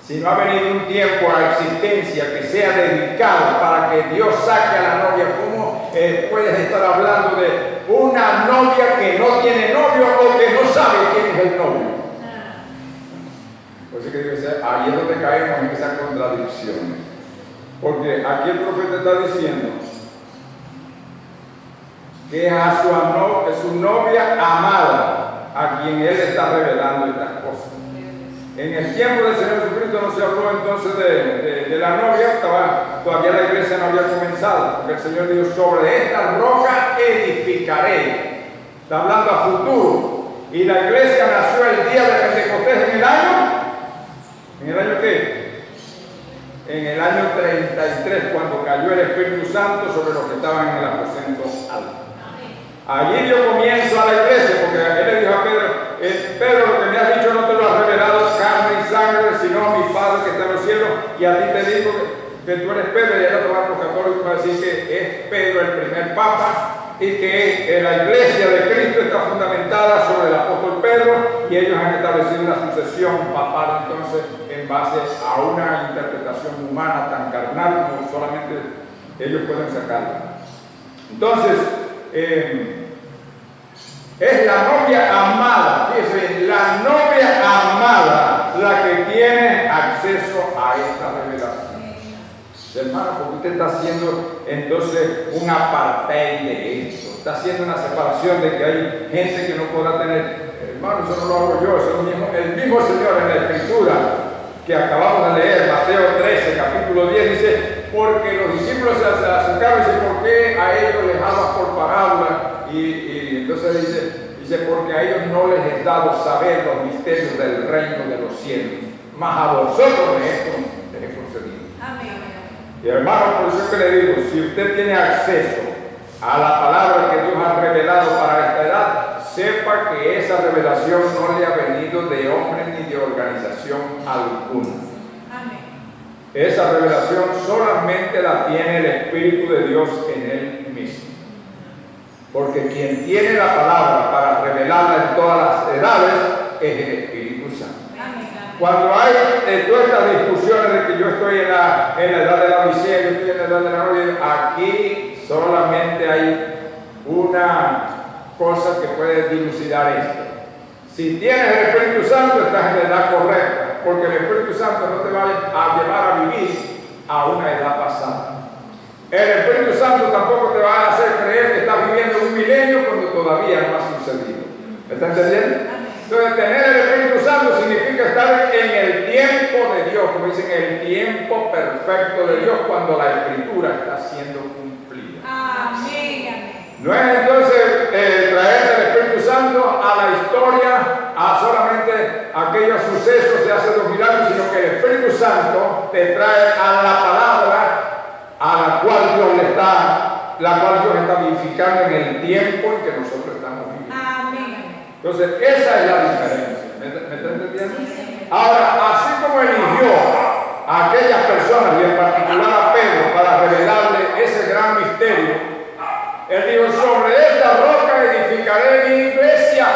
S1: Si no ha venido un tiempo a existencia que sea dedicado para que Dios saque a la novia, ¿cómo puedes estar hablando de una novia que no tiene novio o que no sabe quién es el novio? Por eso que digo, ahí es donde caemos en esa contradicción. Porque aquí el profeta está diciendo que a su novia amada, a quien él está revelando estas cosas. En el tiempo del Señor Jesucristo no se habló entonces de la novia, todavía la iglesia no había comenzado, porque el Señor dijo, sobre esta roca edificaré. Está hablando a futuro. Y la iglesia nació el día de Pentecostés en el año. ¿En el año qué? En el año 33, cuando cayó el Espíritu Santo sobre los que estaban en el aposento alto. Allí dio comienzo a la iglesia, porque él le dijo a Pedro, Pedro, lo que me has dicho no te lo ha revelado carne y sangre, sino mi Padre que está en los cielos, y a ti te digo que tú eres Pedro, y ahora tomar los católicos para decir que es Pedro el primer papa, y que la iglesia de Cristo está fundamentada sobre el apóstol Pedro, y ellos han establecido una sucesión papal entonces en base a una interpretación humana tan carnal como solamente ellos pueden sacarla. Entonces, Es la novia amada, fíjese bien, la novia amada la que tiene acceso a esta revelación. Hermano, porque usted está haciendo entonces un apartheid de esto, está haciendo una separación de que hay gente que no podrá tener. Hermano, eso no lo hago yo, eso es el mismo Señor en la Escritura que acabamos de leer, Mateo 13, capítulo 10, dice, porque los discípulos se acercaron y dicen, ¿por qué a ellos les hablas por parábola? Y entonces dice, porque a ellos no les es dado saber los misterios del reino de los cielos, mas a vosotros les he concedido.
S2: Amén.
S1: Y hermano, por eso que le digo, si usted tiene acceso a la palabra que Dios ha revelado para esta edad, sepa que esa revelación no le ha venido de hombre ni de organización alguna.
S2: Amén.
S1: Esa revelación solamente la tiene el Espíritu de Dios en él mismo. Porque quien tiene la palabra para revelarla en todas las edades es el Espíritu Santo. Cuando hay todas estas discusiones de que yo estoy en la edad de la Odisea, yo estoy en la edad de la novia, aquí solamente hay una cosa que puede dilucidar esto. Si tienes el Espíritu Santo, estás en la edad correcta, porque el Espíritu Santo no te va a llevar a vivir a una edad pasada. El Espíritu Santo tampoco te va a hacer creer que estás viviendo un milenio cuando todavía no ha sucedido. ¿Me está entendiendo? Entonces, tener el Espíritu Santo significa estar en el tiempo de Dios, como dicen, el tiempo perfecto de Dios cuando la Escritura está siendo cumplida.
S2: Amén.
S1: No es entonces traer el Espíritu Santo a la historia, a solamente aquellos sucesos de hace 2000 años, sino que el Espíritu Santo te trae a la palabra a la cual Dios está vivificando en el tiempo en que nosotros estamos viviendo.
S2: Amén.
S1: Entonces, esa es la diferencia. ¿Me está entendiendo? Ahora, así como eligió a aquellas personas, y en particular a Pedro, para revelarle ese gran misterio, él dijo, sobre esta roca edificaré mi iglesia.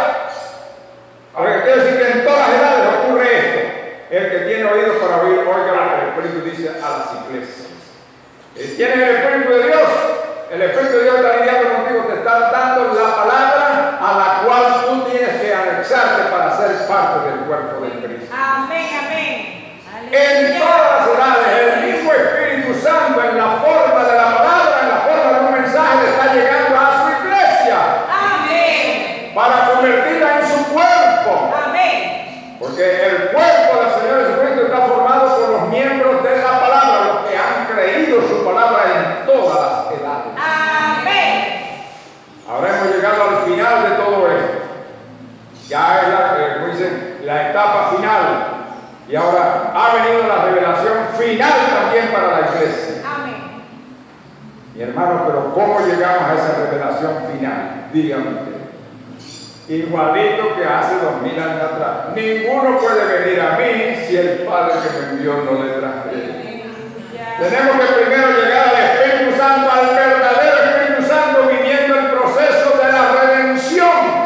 S1: Ahora, quiere decir que en todas las edades ocurre esto. El que tiene oídos para oír, oiga lo que el Espíritu dice a las iglesias. Tienes el Espíritu de Dios. El Espíritu de Dios está lidiando contigo, te está dando la palabra a la cual tú tienes que anexarte para ser parte del cuerpo de Cristo.
S2: Amén, amén.
S1: En todas las edades, el mismo Espíritu Santo, en la forma de la palabra, en la forma de un mensaje, le está llegando a su iglesia.
S2: Amén.
S1: Para convertirla en su cuerpo.
S2: Amén.
S1: Porque el cuerpo del Señor Jesucristo está formado por los miembros de la palabra, los que han creído su palabra en todas las edades.
S2: Amén.
S1: Ahora hemos llegado al final de todo esto. Ya es como dicen, la etapa final. Y ahora ha venido la revelación final también para la iglesia.
S2: Amén.
S1: Mi hermano, pero ¿cómo llegamos a esa revelación final? Díganme ustedes. Igualito que hace 2000 años atrás. Ninguno puede venir a mí si el Padre que me envió no le trae. Tenemos que primero llegar al Espíritu Santo, al verdadero Espíritu Santo, viviendo el proceso de la redención.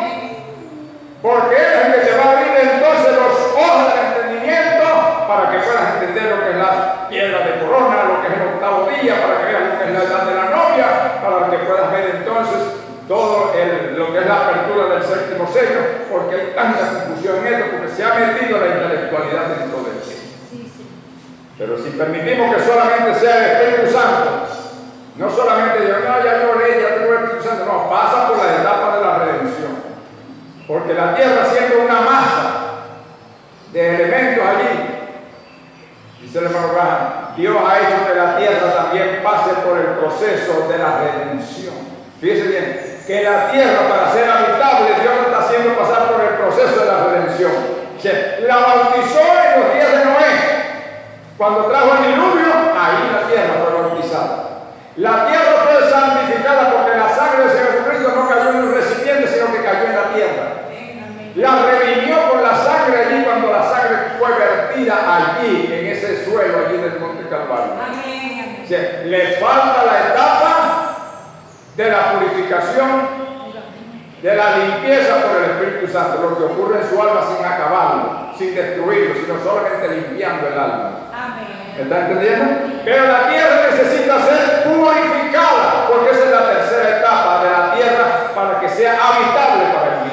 S1: Porque Él es el que te va a abrir entonces los ojos del entendimiento para que puedas entender lo que es la piedra de corona, lo que es el octavo día, para que veas lo que es la edad de la novia, para que puedas ver entonces todo lo que es la apertura del séptimo sello, porque hay tanta confusión en esto, porque se ha metido la intelectualidad dentro de ti. Pero si permitimos que solamente sea el Espíritu Santo, no solamente yo, no, ya lloré, ya tengo el Espíritu Santo, no, pasa por la etapa de la redención. Porque la tierra siendo una masa de elementos allí, dice el hermano Graham, Dios ha hecho que la tierra también pase por el proceso de la redención. Fíjense bien, que la tierra para ser habitable, Dios la está haciendo pasar por el proceso de la redención. La bautizó en los días de Noé. Cuando trajo el diluvio, ahí la tierra fue bautizada. La tierra fue santificada porque la sangre de Jesucristo no cayó en un recipiente, sino que cayó en la tierra. La redimió con la sangre allí cuando la sangre fue vertida allí, en ese suelo allí del Monte Calvario.
S2: Amén.
S1: O sea, le falta la etapa de la purificación, de la limpieza por el Espíritu Santo, lo que ocurre en su alma sin acabarlo, sin destruirlo, sino solamente limpiando el alma.
S2: Amén.
S1: ¿Me está entendiendo? Pero la tierra necesita ser purificada, porque esa es la tercera etapa de la tierra para que sea habitable para el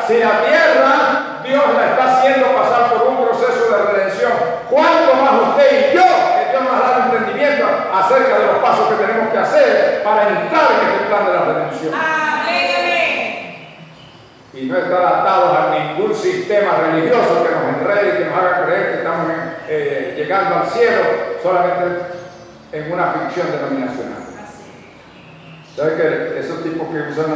S1: si la tierra Dios la está haciendo pasar por un proceso de redención, ¿cuánto más usted y yo, que Dios nos ha dado entendimiento acerca de los pasos que tenemos que hacer para entrar en este plan de la redención? Y no estar atados a ningún sistema religioso que nos enrede y que nos haga creer que estamos llegando al cielo solamente en una ficción denominacional. ¿Sabes que esos tipos que usan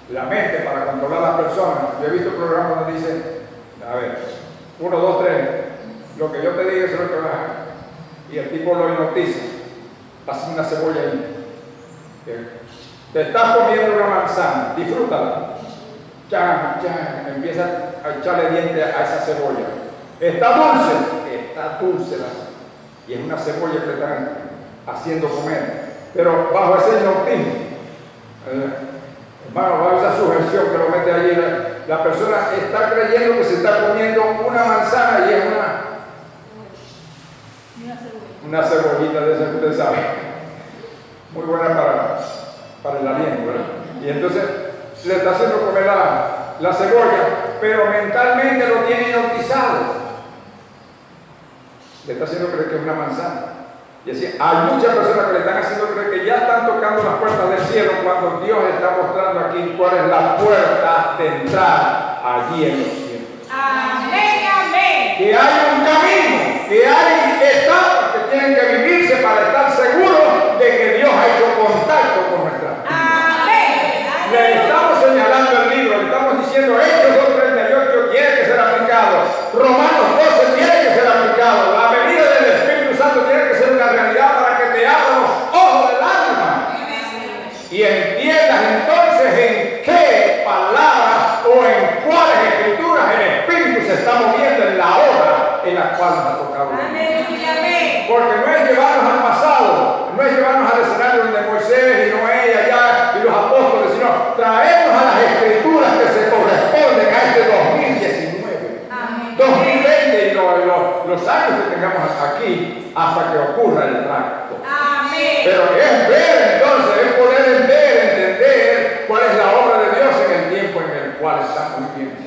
S1: la mente para controlar a las personas? Yo he visto programas donde dicen, a ver, 1, 2, 3, lo que yo te diga es lo que vas a hacer. Y el tipo lo hipnotiza, pasa una cebolla ahí. Te estás comiendo una manzana, disfrútala. Chan, chan, empieza a echarle dientes a esa cebolla. Está dulce y es una cebolla que le están haciendo comer. Pero bajo ese hipnotismo, bajo esa sujeción que lo mete allí, la persona está creyendo que se está comiendo una manzana y es una cebollita de esa que usted sabe. Muy buena para el aliento, ¿verdad? Y entonces le está haciendo comer la cebolla, pero mentalmente lo tiene hipnotizado. Le está haciendo creer que es una manzana. Y así, hay muchas personas que le están haciendo creer que ya están tocando las puertas del cielo cuando Dios está mostrando aquí cuál es la puerta de entrar allí en los cielos.
S2: Amén, amén.
S1: Que hay un camino, que hay etapas que tienen que vivirse para estar seguros de que Dios ha hecho contacto con nuestra vida.
S2: Amén.
S1: Le estamos señalando el libro, le estamos diciendo Hechos 2:38 tiene que ser aplicado, Romanos 12 tiene que ser aplicado, la venida del Espíritu Santo tiene que ser una realidad para que te abra los ojos del alma y entiendas entonces en qué palabras o en cuáles escrituras el Espíritu se está moviendo en la hora en la cual nos ha tocado. Porque no es llevarnos al pasado, no es llevarnos al escenario donde Moisés y Noé y allá y los apóstoles, sino traernos a las escrituras que se corresponden a este 2019, 2020 y los años que tengamos aquí hasta que ocurra el rapto. Pero es ver entonces, es poder ver, entender cuál es la obra de Dios en el tiempo en el cual estamos viviendo.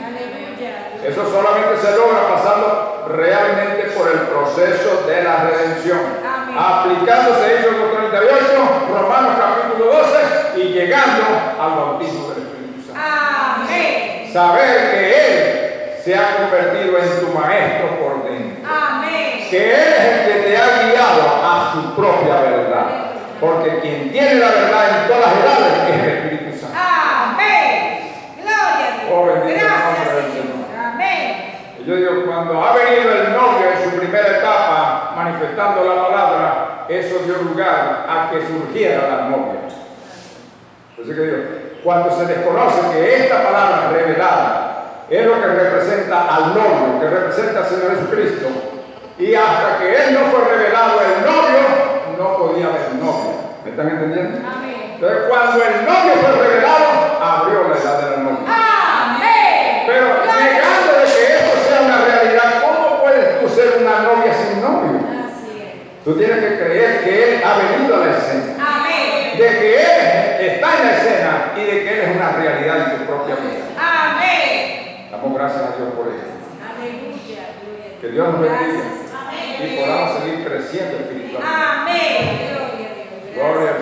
S1: Eso solamente se logra pasando realmente por el proceso de la redención. Aplicándose Hechos 2:38, Romanos capítulo 12 y llegando al bautismo del Espíritu Santo.
S2: Amén.
S1: Saber que Él se ha convertido en tu maestro por dentro.
S2: Amén.
S1: Que Él es el que te ha guiado a su propia verdad. Porque quien tiene la verdad en todas las edades es el Espíritu Santo.
S2: Amén. Gloria a Dios.
S1: Oh, bendito el nombre
S2: Gracias,
S1: del
S2: Señor.
S1: Señor.
S2: Amén.
S1: Yo digo, cuando ha venido el novio en su primera etapa manifestando la palabra, eso dio lugar a que surgiera la novia. Así que digo, cuando se desconoce que esta palabra revelada es lo que representa al novio, que representa al Señor Jesucristo, y hasta que Él no fue revelado el novio, no podía haber novia. ¿Me están entendiendo?
S2: Amén.
S1: Entonces, cuando el novio fue revelado, abrió la edad de la novia.
S2: Amén.
S1: Pero negando de que esto sea una realidad, ¿cómo puedes tú ser una novia sin novio?
S2: Así es.
S1: Tú tienes que creer que Él ha venido a la escena,
S2: Amén.
S1: de que Él está en la escena y de que Él es una realidad en tu propia vida.
S2: Amén.
S1: Damos gracias a Dios por eso.
S2: Aleluya.
S1: Que Dios nos bendiga
S2: Gracias.
S1: y podamos seguir creciendo espiritualmente.
S2: Amén. Gloria a Dios.
S1: Gloria a